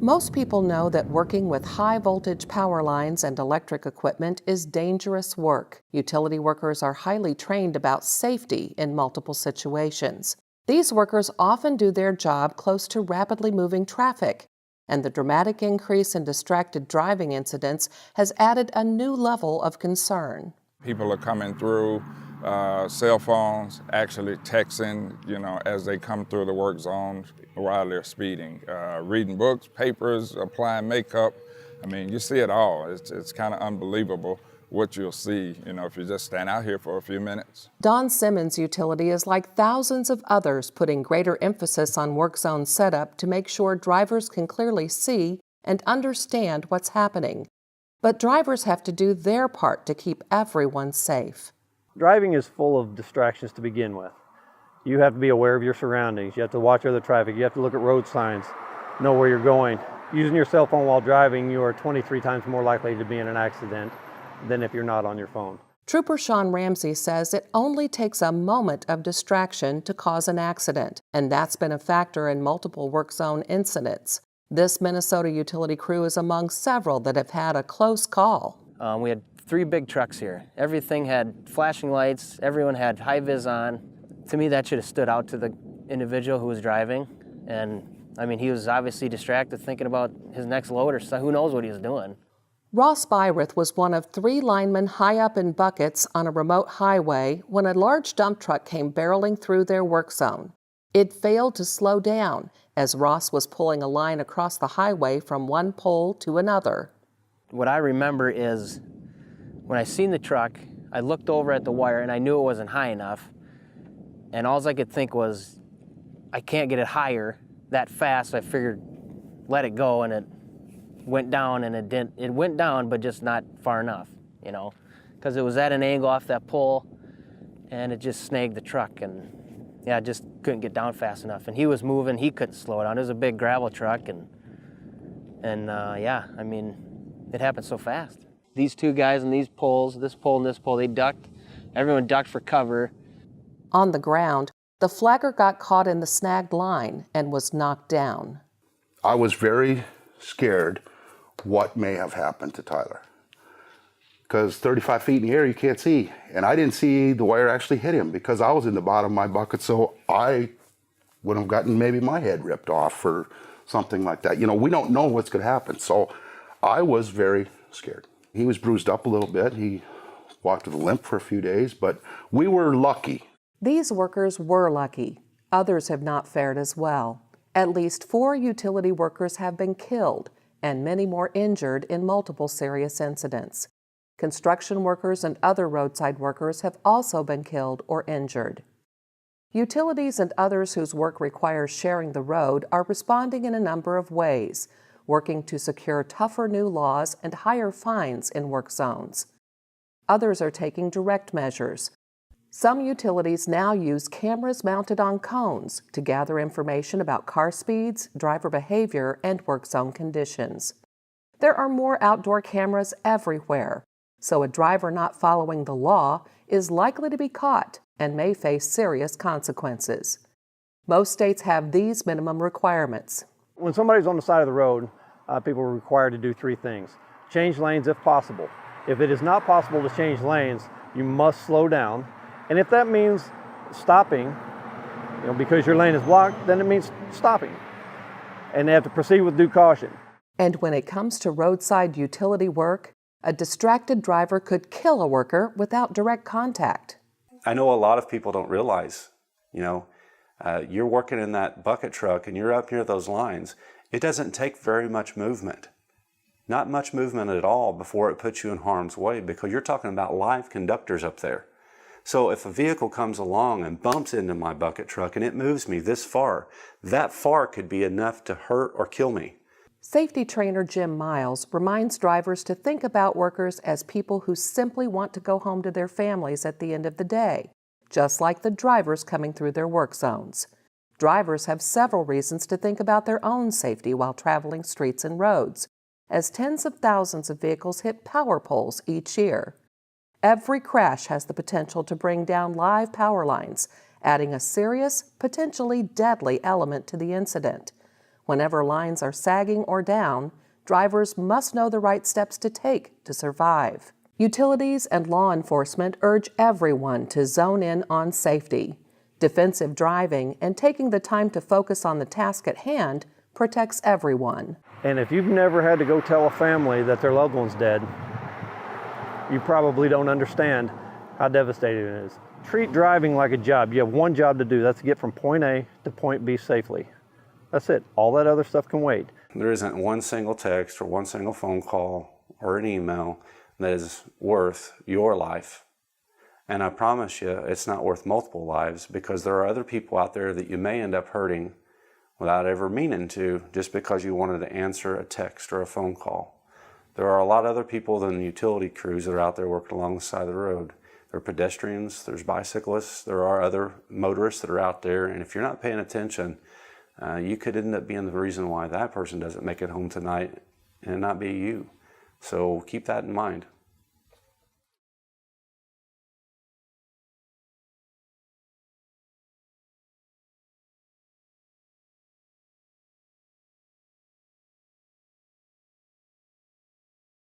Most people know that working with high voltage power lines and electric equipment is dangerous work. Utility workers are highly trained about safety in multiple situations. These workers often do their job close to rapidly moving traffic, and the dramatic increase in distracted driving incidents has added a new level of concern. People are coming through cell phones, actually texting, as they come through the work zone while they're speeding, reading books, papers, applying makeup. I mean, you see it all. It's kind of unbelievable what you'll see, if you just stand out here for a few minutes. Don Simmons Utility is like thousands of others, putting greater emphasis on work zone setup to make sure drivers can clearly see and understand what's happening. But drivers have to do their part to keep everyone safe. Driving is full of distractions to begin with. You have to be aware of your surroundings. You have to watch other traffic. You have to look at road signs, know where you're going. Using your cell phone while driving, you are 23 times more likely to be in an accident than if you're not on your phone. Trooper Sean Ramsey says it only takes a moment of distraction to cause an accident, and that's been a factor in multiple work zone incidents. This Minnesota utility crew is among several that have had a close call. We had 3 big trucks here. Everything had flashing lights, everyone had high vis on. To me, that should have stood out to the individual who was driving. And I mean, he was obviously distracted thinking about his next load or so, who knows what he was doing. Ross Byreth was one of 3 linemen high up in buckets on a remote highway when a large dump truck came barreling through their work zone. It failed to slow down as Ross was pulling a line across the highway from one pole to another. What I remember is when I seen the truck, I looked over at the wire and I knew it wasn't high enough. And all I could think was, I can't get it higher that fast. I figured, let it go, and it went down, and it didn't. It went down, but just not far enough, because it was at an angle off that pole, and it just snagged the truck, and yeah, I just couldn't get down fast enough. And he was moving, he couldn't slow down. It was a big gravel truck, and yeah, I mean, it happened so fast. These 2 guys and these poles, this pole and this pole, they ducked. Everyone ducked for cover. On the ground, the flagger got caught in the snagged line and was knocked down. I was very scared what may have happened to Tyler, because 35 feet in the air you can't see, and I didn't see the wire actually hit him because I was in the bottom of my bucket, so I would have gotten maybe my head ripped off or something like that. We don't know what's going to happen, so I was very scared. He was bruised up a little bit. He walked with a limp for a few days, but we were lucky. These workers were lucky. Others have not fared as well. At least 4 utility workers have been killed and many more injured in multiple serious incidents. Construction workers and other roadside workers have also been killed or injured. Utilities and others whose work requires sharing the road are responding in a number of ways, working to secure tougher new laws and higher fines in work zones. Others are taking direct measures. Some utilities now use cameras mounted on cones to gather information about car speeds, driver behavior, and work zone conditions. There are more outdoor cameras everywhere, so a driver not following the law is likely to be caught and may face serious consequences. Most states have these minimum requirements. When somebody's on the side of the road, people are required to do 3 things. Change lanes if possible. If it is not possible to change lanes, you must slow down. And if that means stopping, because your lane is blocked, then it means stopping. And they have to proceed with due caution. And when it comes to roadside utility work, a distracted driver could kill a worker without direct contact. I know a lot of people don't realize, you're working in that bucket truck and you're up near those lines. It doesn't take very much movement. Not much movement at all before it puts you in harm's way, because you're talking about live conductors up there. So if a vehicle comes along and bumps into my bucket truck and it moves me this far, that far could be enough to hurt or kill me. Safety trainer Jim Miles reminds drivers to think about workers as people who simply want to go home to their families at the end of the day, just like the drivers coming through their work zones. Drivers have several reasons to think about their own safety while traveling streets and roads, as tens of thousands of vehicles hit power poles each year. Every crash has the potential to bring down live power lines, adding a serious, potentially deadly element to the incident. Whenever lines are sagging or down, drivers must know the right steps to take to survive. Utilities and law enforcement urge everyone to zone in on safety. Defensive driving and taking the time to focus on the task at hand protects everyone. And if you've never had to go tell a family that their loved one's dead, you probably don't understand how devastating it is. Treat driving like a job. You have one job to do. That's to get from point A to point B safely. That's it. All that other stuff can wait. There isn't one single text or one single phone call or an email that is worth your life. And I promise you, it's not worth multiple lives, because there are other people out there that you may end up hurting without ever meaning to, just because you wanted to answer a text or a phone call. There are a lot of other people than utility crews that are out there working along the side of the road. There are pedestrians, there's bicyclists, there are other motorists that are out there, and if you're not paying attention, you could end up being the reason why that person doesn't make it home tonight and not be you. So keep that in mind.